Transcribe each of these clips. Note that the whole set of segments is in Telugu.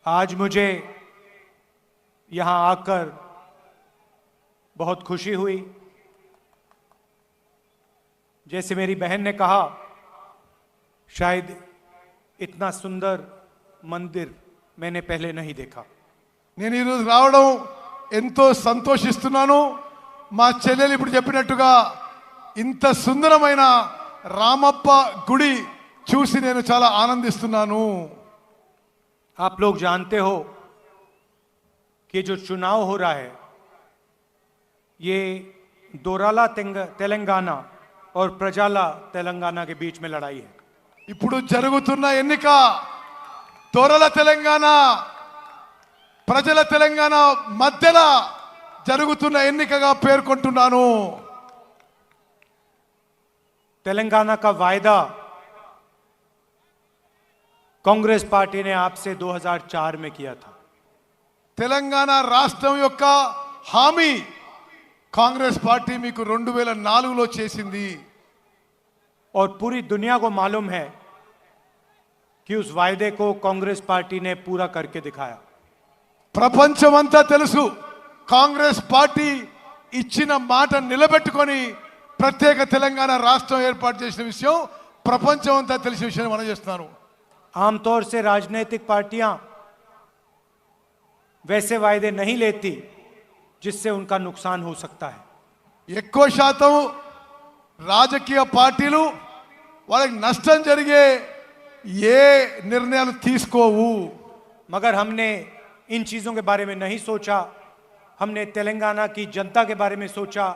आज मुझे यहां आकर बहुत खुशी हुई। जैसे मेरी बहन ने कहा, शायद इतना सुंदर मंदिर मैंने पहले नहीं देखा। నేను ఈ రోజు రావడం ఎంతో సంతోషిస్తున్నాను। మా చెల్లెలు ఇప్పుడు చెప్పినట్టుగా ఇంత సుందరమైన రామప్ప గుడి చూసి నేను చాలా ఆనందిస్తున్నాను। आप लोग जानते हो कि जो चुनाव हो रहा है ये दोराला तेलंगाना और प्रजाला तेलंगाना के बीच में लड़ाई है। ఇప్పుడు జరుగుతున్న ఎన్నిక దొరల తెలంగాణ ప్రజల తెలంగాణ మధ్యలో జరుగుతున్న ఎన్నికగా పేర్కొంటున్నాను। तेलंगाना का वायदा कांग्रेस पार्टी ने आपसे 2004 में किया था। తెలంగాణ రాష్ట్రం యొక్క హామీ కాంగ్రెస్ పార్టీ మీకు 2004లో చేసింది। और पूरी दुनिया को मालूम है कि उस वायदे को कांग्रेस पार्टी ने पूरा करके दिखाया। ప్రపంచమంతా తెలుసు, కాంగ్రెస్ పార్టీ ఇచ్చిన మాట నిలబెట్టుకొని ప్రత్యేక తెలంగాణ రాష్ట్రం ఏర్పాటు చేసిన విషయం ప్రపంచమంతా తెలిసిన విషయం మనం చేస్తున్నాను। आमतौर से राजनीतिक पार्टियां वैसे वायदे नहीं लेती जिससे उनका नुकसान हो सकता है। ఎక్కువ శాతం రాజకీయ పార్టీలు వాళ్ళకి నష్టం జరిగే ఏ నిర్ణయాలు తీసుకోవు। मगर हमने इन चीजों के बारे में नहीं सोचा। हमने तेलंगाना की जनता के बारे में सोचा,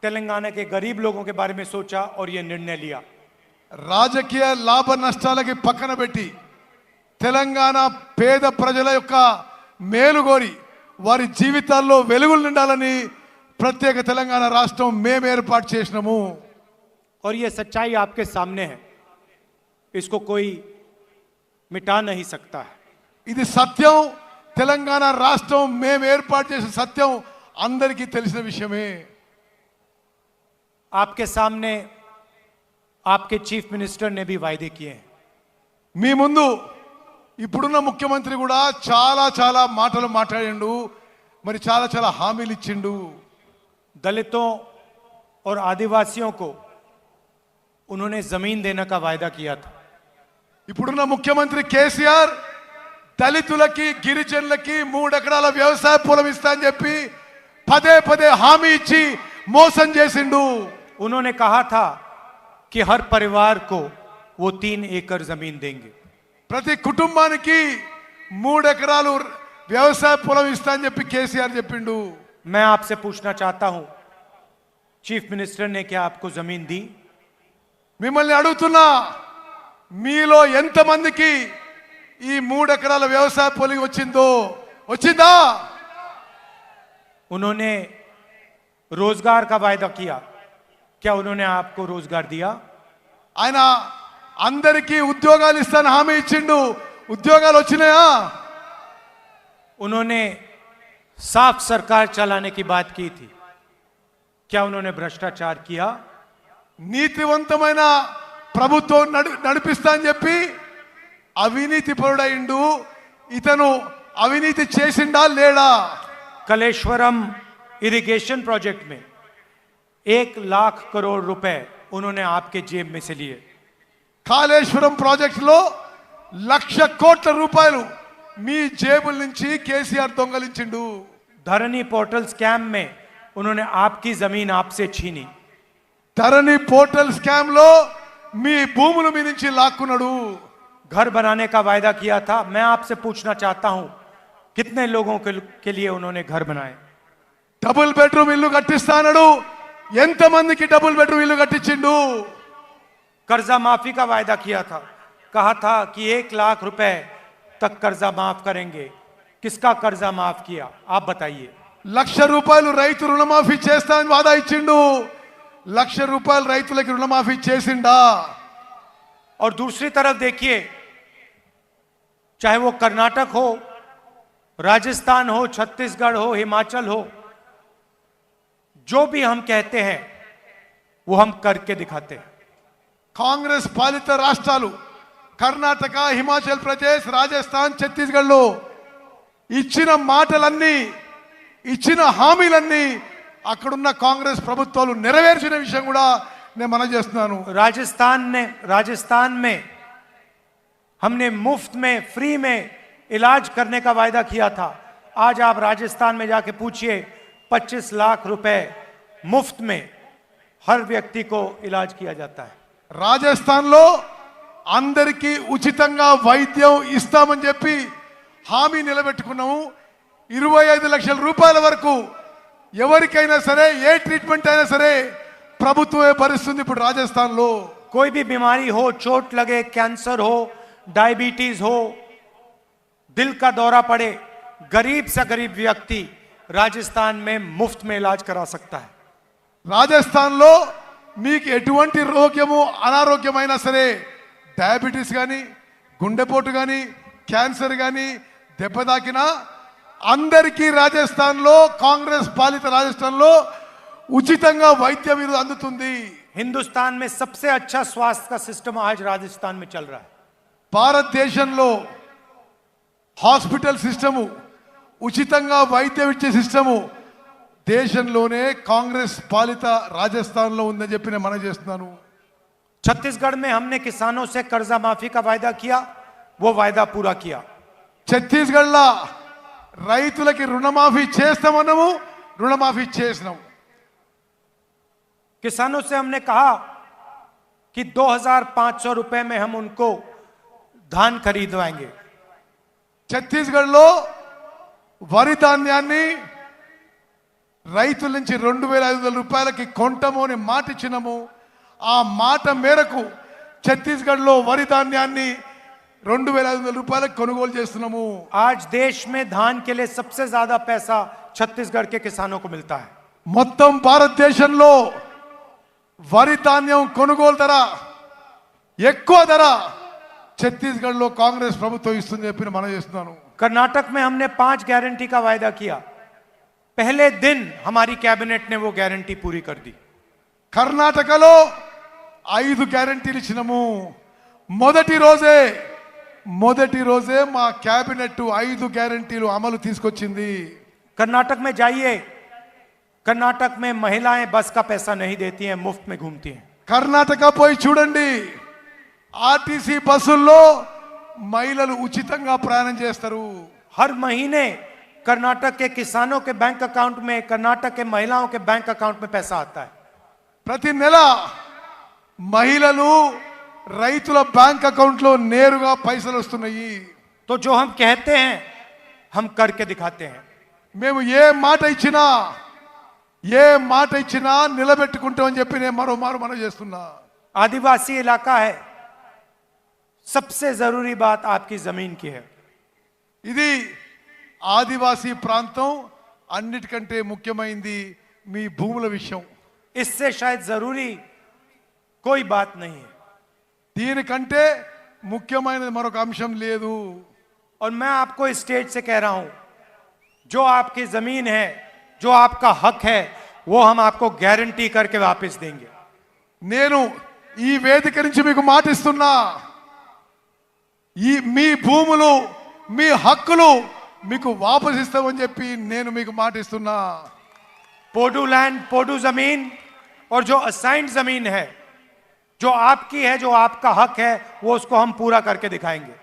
तेलंगाना के गरीब लोगों के बारे में सोचा और यह निर्णय लिया। రాజకీయ లాభ నష్టాలకి పక్కన పెట్టి తెలంగాణ పేద ప్రజల యొక్క మేలు కోరి వారి జీవితాల్లో వెలుగులు నిండాలని ప్రత్యేక తెలంగాణ రాష్ట్రం మేము ఏర్పాటు చేసినాము। और यह सच्चाई आपके सामने है, इसको कोई मिटा नहीं सकता है। ఇది సత్యం। తెలంగాణ రాష్ట్రం మేము ఏర్పాటు చేసిన సత్యం అందరికీ తెలిసిన విషయమే। आपके सामने आपके चीफ मिनिस्टर ने भी वायदे किए हैं। మీ ముందు ఇప్పుడున్న ముఖ్యమంత్రి కూడా చాలా చాలా మాటలు మాట్లాడిండు, మరి చాలా చాలా హామీలు ఇచ్చిండు। दलितों और आदिवासियों को उन्होंने जमीन देने का वायदा किया था। ఇప్పుడున్న ముఖ్యమంత్రి కేసీఆర్ దళితులకి గిరిజనులకి 3 ఎకరాల వ్యవసాయ పొలం ఇస్తా అని చెప్పి పదే పదే హామీ ఇచ్చి మోసం చేసిండు। उन्होंने कहा था कि हर परिवार को वो 3 एकड़ जमीन देंगे। ప్రతి కుటుంబానికి 3 ఎకరాలు వ్యవసాయ పొలం ఇస్తా అని చెప్పి కేసీఆర్ చెప్పిండు। मैं आपसे पूछना चाहता हूं, चीफ मिनिस्टर ने क्या आपको जमीन दी? మిమ్మల్ని అడుగుతున్నా, మీలో ఎంతమందికి ఈ 3 ఎకరాల వ్యవసాయ పొలం వచ్చిందా? उन्होंने रोजगार का वायदा किया, क्या उन्होंने आपको रोजगार दिया? ఆయన అందరికీ ఉద్యోగాలు ఇస్తాను హామీ ఇచ్చిండు, ఉద్యోగాలు వచ్చినాయా? उन्होंने साफ सरकार चलाने की बात की थी, क्या उन्होंने भ्रष्टाचार किया? నీతివంతమైన ప్రభుత్వం నడిపిస్తా అని చెప్పి అవినీతి పరుడైండు। ఇతను అవినీతి చేసిండా లేడా? कलेश्वरम इरिगेशन प्रोजेक्ट में 1 लाख करोड़ रुपए उन्होंने आपके जेब में से लिए। కాళేశ్వరం ప్రాజెక్టులో 1,00,000 కోట్ల రూపాయలు మీ జేబుల నుంచి కేసీఆర్ దొంగలించిండు। धरनी पोर्टल स्कैम में उन्होंने आपकी जमीन आपसे छीनी। ధరణి పోర్టల్ స్కామ్ లో మీ భూములు మీ నుంచి లాక్కున్నాడు। घर बनाने का वायदा किया था। मैं आपसे पूछना चाहता हूं, कितने लोगों के लिए उन्होंने घर बनाए? డబుల్ బెడ్రూమ్ ఇల్లు కట్టిస్తానడు, ఎంతమందికి డబుల్ బెడ్రూమ్ ఇల్లు కట్టించిండు? कर्जा माफी का वायदा किया था, कहा था कि 1 लाख रुपए तक कर्जा माफ करेंगे। किसका कर्जा माफ किया आप बताइए? 1,00,000 రూపాయలు రైతు రుణమాఫీ చేస్తానని వాదా ఇచ్చిండు, 1,00,000 రూపాయలు రైతులకి రుణమాఫీ చేసిండా? और दूसरी तरफ देखिए, चाहे वो कर्नाटक हो, राजस्थान हो, छत्तीसगढ़ हो, हिमाचल हो, जो भी हम कहते हैं वो हम करके दिखाते हैं। కాంగ్రెస్ పాలిత రాష్ట్రాలు కర్ణాటక, హిమాచల్ ప్రదేశ్, రాజస్థాన్, ఛత్తీస్గఢ్లో ఇచ్చిన మాటలన్నీ, ఇచ్చిన హామీలన్నీ అక్కడున్న కాంగ్రెస్ ప్రభుత్వాలు నెరవేర్చిన విషయం కూడా నేను మనం చేస్తున్నాను. राजस्थान में हमने मुफ्त में, फ्री में इलाज करने का वायदा किया था. आज आप राजस्थान में जाके पूछिए, 25 लाख रुपए मुफ्त में हर व्यक्ति को इलाज किया जाता है. రాజస్థాన్లో అందరికీ ఉచితంగా వైద్యం ఇస్తామని చెప్పి హామీ నిలబెట్టుకున్నాము. 25 లక్షల రూపాయల వరకు ఎవరికైనా సరే, ఏ ట్రీట్మెంట్ అయినా సరే ప్రభుత్వమే భరిస్తుంది ఇప్పుడు రాజస్థాన్లో. कोई भी बीमारी हो, चोट लगे, कैंसर हो, डायबिटीज हो, दिल का दौरा पड़े, गरीब से गरीब व्यक्ति राजस्थान में मुफ्त में इलाज करा सकता है. రాజస్థాన్లో మీకు ఎటువంటి రోగము, అనారోగ్యమైనా సరే, డయాబెటీస్ కానీ, గుండెపోటు కానీ, క్యాన్సర్ కానీ దెబ్బ తాకినా అందరికీ రాజస్థాన్లో, కాంగ్రెస్ పాలిత రాజస్థాన్లో ఉచితంగా వైద్యం అందుతుంది. हिंदुस्तान में सबसे अच्छा स्वास्थ्य का सिस्टम आज राजस्थान में चल रहा है. భారతదేశంలో హాస్పిటల్ సిస్టము, ఉచితంగా వైద్యం ఇచ్చే సిస్టము దేశంలోనే కాంగ్రెస్ పాలిత రాజస్థాన్లో ఉందని చెప్పి నేను మనం చేస్తున్నాను. छत्तीसगढ़ में हमने किसानों से कर्जा माफी का वायदा किया, वो वायदा पूरा किया. ఛత్తీస్గఢ్లో రైతులకి రుణమాఫీ చేస్తామన్నాము, రుణమాఫీ చేసినాము. किसानों से हमने कहा कि 2,500 रुपए में हम उनको धान खरीदवाएंगे. ఛత్తీస్గఢ్లో వరి ధాన్యాన్ని రైతుల నుంచి 2,500 రూపాయలకి కొంటాము అని మాట ఇచ్చినాము. ఆ మాట మేరకు ఛత్తీస్గఢ్లో వరి ధాన్యాన్ని 2,500 రూపాయలకు కొనుగోలు చేస్తున్నాము. आज देश में धान के लिए सबसे ज्यादा पैसा छत्तीसगढ़ के किसानों को मिलता है. మొత్తం భారతదేశంలో వరి ధాన్యం కొనుగోలు ధర, ఎక్కువ ధర ఛత్తీస్గఢ్లో కాంగ్రెస్ ప్రభుత్వం ఇస్తుంది చెప్పి మనం చేస్తున్నాను. कर्नाटक में हमने 5 गारंटी का वायदा किया. पहले दिन हमारी कैबिनेट ने वो गारंटी पूरी कर दी. కర్ణాటకలో 5 గ్యారెంటీలు ఇచ్చినాము. మొదటి రోజే మా క్యాబినెట్ 5 గ్యారెంటీలు అమలు తీసుకొచ్చింది. कर्नाटक में जाइए, कर्नाटक में महिलाएं बस का पैसा नहीं देती हैं, मुफ्त में घूमती हैं. కర్ణాటక పోయి చూడండి, ఆర్టీసీ బస్సుల్లో మహిళలు ఉచితంగా ప్రయాణం చేస్తారు. हर महीने कर्नाटक के किसानों के बैंक अकाउंट में, कर्नाटक के महिलाओं के बैंक अकाउंट में पैसा आता है. ప్రతి నెల మహిళలు రైతుల బ్యాంక్ అకౌంట్లో నేరుగా పైసలు వస్తున్నాయి. तो जो हम कहते हैं हम करके दिखाते हैं. మేము ఏ మాట ఇచ్చినా నిలబెట్టుకుంటామని చెప్పి నేను మరోమారు మనం చేస్తున్నా. आदिवासी इलाका है, सबसे जरूरी बात आपकी जमीन की है. ఇది ఆదివాసీ ప్రాంతం, అన్నిటికంటే ముఖ్యమైనది మీ భూముల విషయం. इससे शायद जरूरी कोई बात नहीं है. దీనికంటే ముఖ్యమైనది మరొక అంశం లేదు. और मैं आपको इस स्टेज से कह रहा हूं, जो आपकी जमीन है, जो आपका हक है, वो हम आपको गारंटी करके वापस देंगे. నేను ఈ వేదిక నుంచి మీకు మాట ఇస్తున్నా, మీ భూములు, మీ హక్కులు మీకు వాపస్ ఇస్తామని చెప్పి నేను మీకు మాట ఇస్తున్నా. पोडू लैंड, पोडू जमीन और जो असाइंड जमीन है, जो आपकी है, जो आपका हक है, वो उसको हम पूरा करके दिखाएंगे.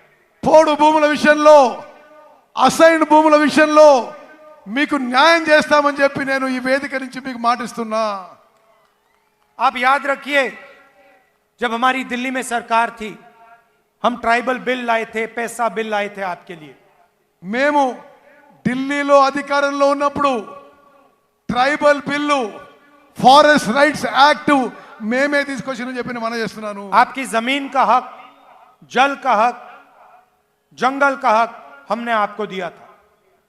పోడు భూముల విషయంలో, అసైన్డ్ భూముల విషయంలో మీకు న్యాయం చేస్తామని చెప్పి నేను ఈ వేదిక నుంచి మీకు మాటిస్తున్నా. आप याद रखिए, जब हमारी दिल्ली में सरकार थी, हम ट्राइबल बिल लाए थे, पैसा बिल लाए थे आपके लिए. మేము ఢిల్లీలో అధికారంలో ఉన్నప్పుడు tribal bill, forest rights act మేమే తీసుకొచ్చిన చెప్పి మనం చేస్తున్నాను. आपकी जमीन का हक, जल का हक, जंगल का हक हमने आपको दिया था.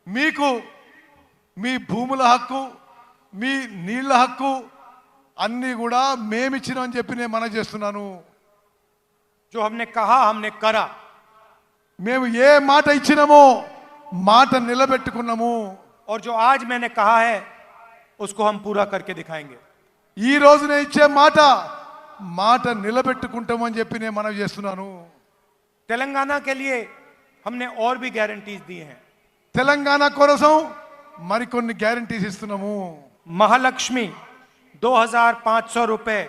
మీకు మీ భూముల హక్కు, మీ నీళ్ల హక్కు అన్నీ కూడా మేమిచ్చినామని చెప్పి నేను మనం చేస్తున్నాను. जो हमने कहा हमने करा. మేము ఏ మాట ఇచ్చినామో మాట నిలబెట్టుకున్నాము. और जो आज मैंने कहा है उसको हम पूरा करके दिखाएंगे. ఈ రోజునే ఇచ్చే మాట నిలబెట్టుకుంటామని చెప్పి నేను మనం చేస్తున్నాను. तेलंगाना के लिए हमने और भी गारंटीज दी हैं। తెలంగాణ కోసం మరికొన్ని గ్యారంటీస్ ఇస్తున్నాము. महालक्ष्मी 2500 रुपए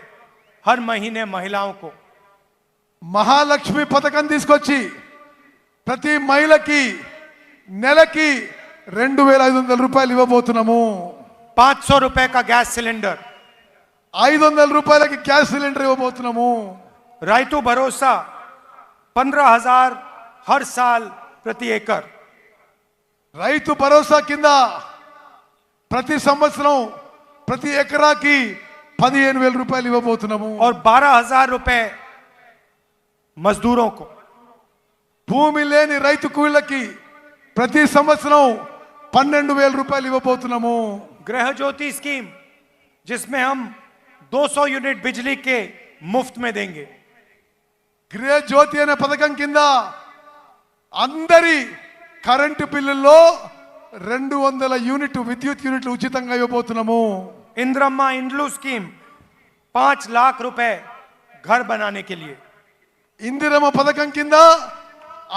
हर महीने महिलाओं को, మహాలక్ష్మి పథకం తీసుకొచ్చి ప్రతి మహిళకి నెలకి 2500 రూపాయలు ఇవ్వబోతున్నాము. 500 रुपए का गैस सिलेंडर, 500 రూపాయలకి గ్యాస్ సిలిండర్ ఇవ్వబోతున్నాము. रायतु भरोसा 15,000 हर साल प्रति एकड़, రైతు భరోసా కింద ప్రతి సంవత్సరం ప్రతి ఎకరాకి 15,000 రూపాయలు ఇవ్వబోతున్నాము. और 12,000 रुपए मजदूरों को, భూమి లేని రైతు కూలీలకి ప్రతి సంవత్సరం 12,000 రూపాయలు ఇవ్వబోతున్నాము. गृह ज्योति स्कीम जिसमें हम 200 यूनिट बिजली के मुफ्त में देंगे. గృహ జ్యోతి అనే పథకం కింద అందరి కరెంటు బిల్లుల్లో 200 యూనిట్ విద్యుత్ యూనిట్లు ఉచితంగా ఇవ్వబోతున్నాము. इंद्रम्मा इंड्लू स्कीम 5 लाख रुपए घर बनाने के लिए. ఇందిరమ్మ పథకం కింద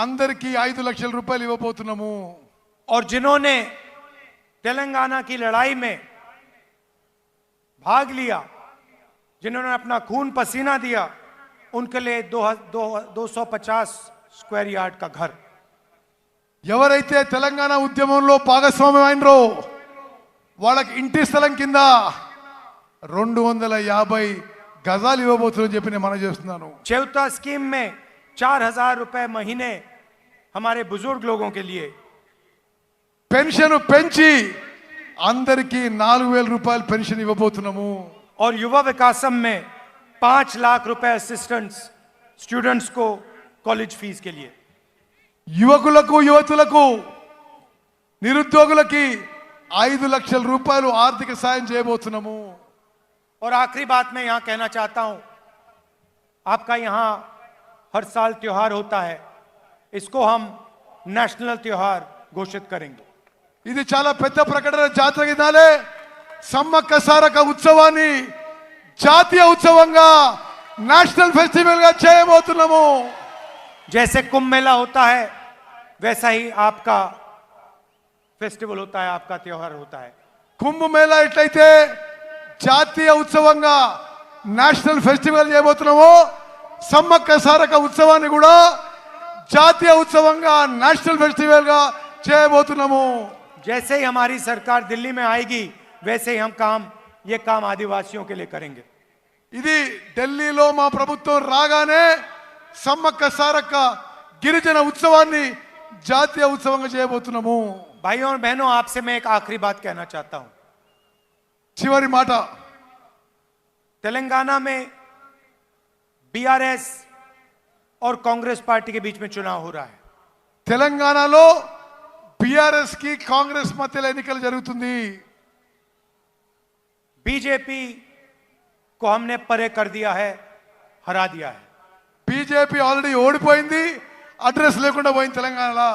అందరికి 5 లక్షల రూపాయలు ఇవ్వబోతున్నాము. और जिन्होंने तेलंगाना की लड़ाई में भाग लिया, जिन्होंने अपना खून पसीना दिया, उनके लिए 250 स्क्वायर यार्ड का घर. ఎవరైతే తెలంగాణ ఉద్యమంలో భాగస్వామ్యం అయినరో వాళ్ళకి ఇంటి స్థలం కింద 250 గజాలు ఇవ్వబోతుందని చెప్పి నేను మనం చేస్తున్నాను. चेवता स्कीम में 4,000 रुपए महीने हमारे बुजुर्ग लोगों के लिए. పెన్షన్ పెంచి అందరికి 4,000 రూపాయలు పెన్షన్ ఇవ్వబోతున్నాము. और युवा विकासम में 5 लाख रुपए असिस्टेंट्स स्टूडेंट्स को कॉलेज फीस के लिए. యువకులకు యువతులకు నిరుద్యోగులకి 5 లక్షల రూపాయలు ఆర్థిక సాయం చేయబోతున్నాము. और आखिरी बात मैं यहां कहना चाहता हूं, आपका यहां हर साल त्योहार होता है, इसको हम नेशनल त्योहार घोषित करेंगे. ఇది చాలా పెద్ద ప్రకటన. జాతర దినాలే సమ్మక్క సారక ఉత్సవాన్ని జాతీయ ఉత్సవంగా నేషనల్ ఫెస్టివల్ గా చేయబోతున్నాము. जैसे कुंभ मेला होता है वैसा ही आपका फेस्टिवल होता है, आपका त्योहार होता है. కుంభ మేళా ఎట్లయితే జాతీయ ఉత్సవంగా నేషనల్ ఫెస్టివల్ చేయబోతున్నామో సమ్మక్క సారక ఉత్సవాన్ని కూడా జాతీయ ఉత్సవంగా నేషనల్ ఫెస్టివల్ గా చేయబోతున్నాము. जैसे ही हमारी सरकार दिल्ली में आएगी वैसे ही हम ये काम आदिवासियों के लिए करेंगे. ఇది ఢిల్లీలో మా ప్రభుత్వం రాగానే సమ్మక్క సారక్క గిరిజన ఉత్సవాన్ని జాతీయ ఉత్సవంగా చేయబోతున్నాము. भाइयों और बहनों, आपसे मैं एक आखिरी बात कहना चाहता हूं. చివరి మాట, तेलंगाना में बीआरएस और कांग्रेस पार्टी के बीच में चुनाव हो रहा है. తెలంగాణలో బీఆర్ఎస్ కి కాంగ్రెస్ మధ్యలో ఎన్నికలు జరుగుతుంది. बीजेपी को हमने परे कर दिया है, हरा दिया है. బీజేపీ ఆల్రెడీ ఓడిపోయింది, అడ్రస్ లేకుండా పోయింది తెలంగాణలో.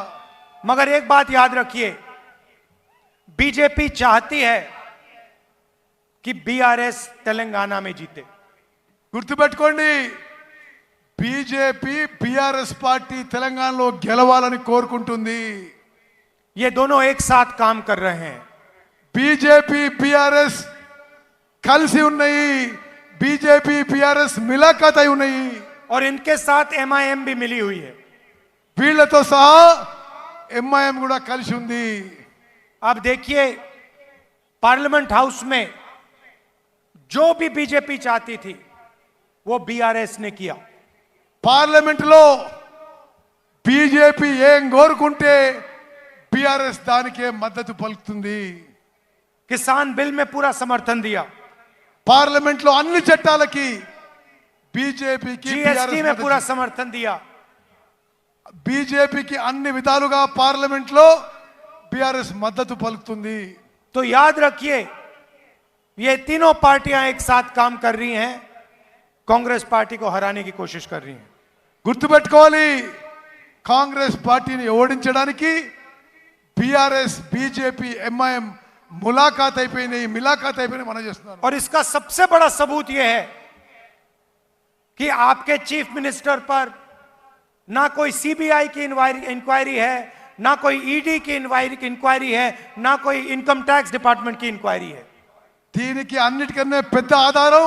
मगर एक बात याद रखिए, बीजेपी चाहती है कि बीआरएस तेलंगाना में जीते. గుర్తుపెట్టుకోండి, బీజేపీ బీఆర్ఎస్ పార్టీ తెలంగాణలో గెలవాలని కోరుకుంటుంది. ये दोनों एक साथ काम कर रहे हैं. బీజేపీ బీఆర్ఎస్ కలిసి ఉన్నాయి. బీజేపీ బీఆర్ఎస్ మిలాఖాత్ అయి ఉన్నాయి. और इनके साथ एमआईएम भी मिली हुई है. వీళ్లతో సహా ఎంఐఎం కూడా కలిసి ఉంది. आप देखिए, पार्लियामेंट हाउस में जो भी बीजेपी चाहती थी वो बीआरएस ने किया. పార్లమెంట్ లో బీజేపీ ఏం కోరుకుంటే బీఆర్ఎస్ దానికే మద్దతు పలుకుతుంది. किसान बिल में पूरा समर्थन दिया. పార్లమెంట్ లో అన్ని చట్టాలకి బీజేపీకి जीएसटी में पूरा समर्थन दिया. బీజేపీకి అన్ని విధాలుగా పార్లమెంట్ లో బీఆర్ఎస్ మద్దతు పలుకుతుంది. तो याद रखिए, ये तीनों पार्टियां एक साथ काम कर रही हैं, कांग्रेस पार्टी को हराने की कोशिश कर रही हैं. గుర్తుపెట్టుకోవాలి, కాంగ్రెస్ పార్టీని ఓడించడానికి బీఆర్ఎస్ బీజేపీ ఎంఐఎం ములాఖాత్ అయిపోయినాయి, మిలాఖాత్ అయిపోయినాయి మనం చేస్తున్నాం. और इसका सबसे बड़ा सबूत यह है कि आपके चीफ मिनिस्टर पर ना कोई सीबीआई की इंक्वायरी है, ना कोई ईडी की इंक्वायरी है, ना कोई इनकम टैक्स डिपार्टमेंट की इंक्वायरी है। దీనికి అన్నిటికన్నా పెద్ద ఆధారం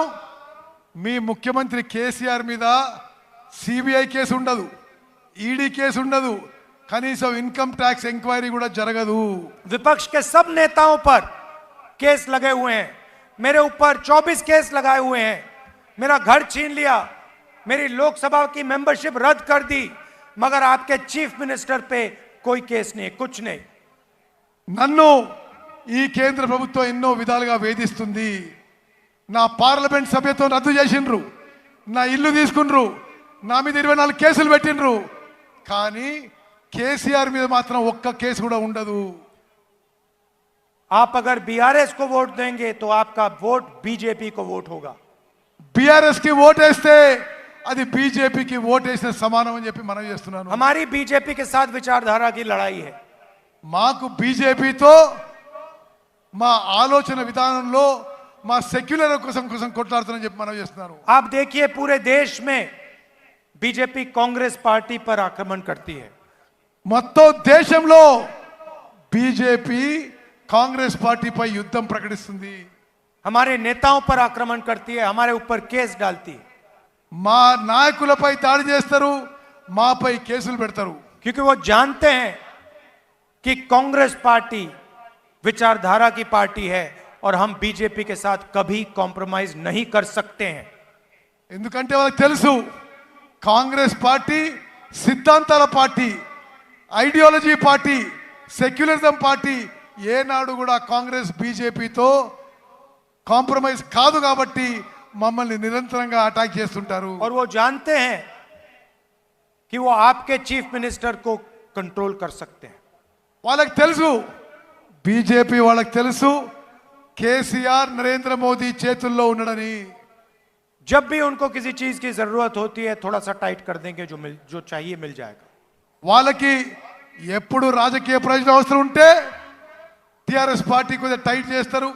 మీ ముఖ్యమంత్రి కేసీఆర్ మీద సిబిఐ కేసు ఉండదు, ఈడీ కేసు ఉండదు, కనీసం ఇన్కమ్ ట్యాక్స్ ఎంక్వైరీ కూడా జరగదు. विपक्ष के सब नेताओं पर केस लगे हुए हैं, मेरे ऊपर 24 केस लगाए हुए हैं, मेरा घर छीन लिया, मेरी लोकसभा की मेंबरशिप रद्द कर दी, मगर आपके चीफ मिनिस्टर पे कोई केस नहीं, कुछ नहीं। నన్ను ఈ కేంద్ర ప్రభుత్వం ఎన్నో విధాలుగా వేధిస్తుంది. నా పార్లమెంట్ సభ్యత్వం రద్దు చేసిండ్రు, నా ఇల్లు తీసుకుండ్రు, నా మీద 24 కేసులు పెట్టిండ్రు, కానీ కేసీఆర్ మీద మాత్రం ఒక్క కేసు కూడా ఉండదు. आप अगर बीआरएस को वोट देंगे तो आपका वोट बीजेपी को वोट होगा। బీఆర్ఎస్ కి ఓటేస్తే అది బీజేపీకి ఓటేసిన సమానం అని చెప్పి మనం చేస్తున్నాను. हमारी बीजेपी के साथ विचारधारा की लड़ाई है। మాకు బీజేపీతో మా ఆలోచన విధానంలో మా సెక్యులర్ కోసం కొట్లాడుతున్నారని చెప్పి మనం చేస్తున్నాను. आप देखिए पूरे देश में बीजेपी कांग्रेस पार्टी पर आक्रमण करती है। మొత్తం దేశంలో బీజేపీ కాంగ్రెస్ పార్టీపై యుద్ధం ప్రకటిస్తుంది. हमारे नेताओं पर आक्रमण करती है, हमारे ऊपर केस डालती है, మా నాయకులపై దాడి చేస్తారు, మాపై కేసులు పెడతారు. क्योंकि वो जानते हैं कि कांग्रेस पार्टी विचारधारा की पार्टी है और हम बीजेपी के साथ कभी कॉम्प्रोमाइज नहीं कर सकते हैं। ఎందుకంటే వాళ్ళకి తెలుసు కాంగ్రెస్ పార్టీ సిద్ధాంతాల party, ideology party, secularism party, ఏనాడు కూడా కాంగ్రెస్ బీజేపీతో కాంప్రమైజ్ కాదు కాబట్టి మమ్మల్ని నిరంతరంగా అటాక్ చేస్తుంటారు. और वो जानते हैं कि वो आपके चीफ मिनिस्टर को कंट्रोल कर सकते हैं। వాళ్ళకి తెలుసు, బీజేపీ వాళ్ళకి తెలుసు కేసీఆర్ నరేంద్ర మోదీ చేతుల్లో ఉన్నాడని. जब भी उनको किसी चीज की जरूरत होती है थोड़ा सा टाइट कर देंगे, जो चाहिए मिल जाएगा। వాళ్ళకి ఎప్పుడు రాజకీయ ప్రయోజనం అవసరం ఉంటే టిఆర్ఎస్ పార్టీ కొద్దిగా టైట్ చేస్తారు,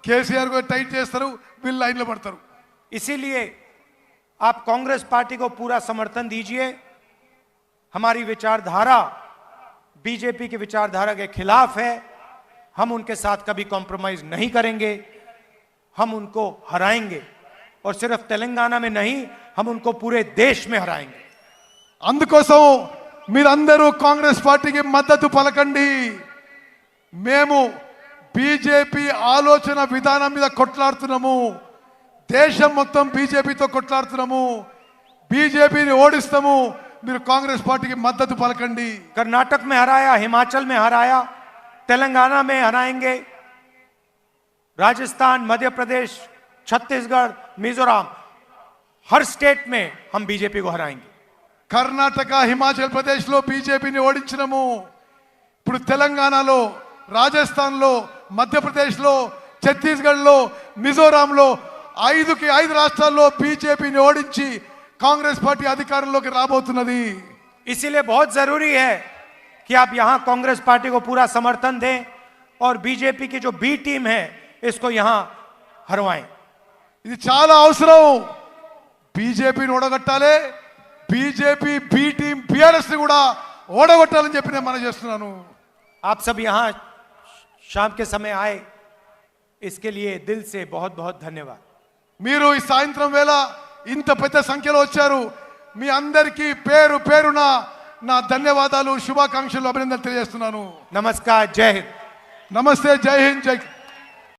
కేసీఆర్ కొద్దిగా టైట్ చేస్తారు, వీళ్ళు లైన్లో పడతారు. इसीलिए आप कांग्रेस पार्टी को पूरा समर्थन दीजिए। हमारी विचारधारा बीजेपी की विचारधारा के खिलाफ है, हम उनके साथ कभी कॉम्प्रोमाइज नहीं करेंगे, हम उनको हराएंगे और सिर्फ तेलंगाना में नहीं, हम उनको पूरे देश में हराएंगे। అందుకోసం మీరందరూ కాంగ్రెస్ పార్టీకి మద్దతు పలకండి. మేము బీజేపీ ఆలోచన విధానం మీద కొట్లాడుతున్నాము, దేశం మొత్తం బీజేపీతో కొట్లాడుతున్నాము, బీజేపీని ఓడిస్తాము. మీరు కాంగ్రెస్ పార్టీకి మద్దతు పలకండి. कर्नाटक में हराया, हिमाचल में हराया, तेलंगाना में हराएंगे, राजस्थान, मध्य प्रदेश, छत्तीसगढ़, मिजोरम, हर स्टेट में हम बीजेपी को हराएंगे। కర్ణాటక, హిమాచల్ ప్రదేశ్లో బీజేపీని ఓడించినము. ఇప్పుడు తెలంగాణలో, రాజస్థాన్లో, మధ్యప్రదేశ్లో, ఛత్తీస్గఢ్లో, మిజోరాంలో 5 రాష్ట్రాల్లో బీజేపీని ఓడించి కాంగ్రెస్ పార్టీ అధికారంలోకి రాబోతున్నది. इसीलिए बहुत जरूरी है कि आप यहां कांग्रेस पार्टी को पूरा समर्थन दें और बीजेपी की जो बी टीम है इसको यहां हरवाएं। ఇది చాలా అవసరం. బీజేపీని ఓడగొట్టాలి, బీజేపీ బి టీం బీఆర్ఎస్ ని కూడా ఓడగొట్టాలని చెప్పి నేను మనం చేస్తున్నాను. आप सब यहां शाम के समय आए, इसके लिए दिल से बहुत बहुत धन्यवाद। మీరు ఈ సాయంత్రం వేళ ఇంత పెద్ద సంఖ్యలో వచ్చారు. మీ అందరికీ పేరు పేరున నా ధన్యవాదాలు, శుభాకాంక్షలు, అభినందనలు తెలియజేస్తున్నాను. नमस्कार, जय हिंद। నమస్తే, జై హింద్, జై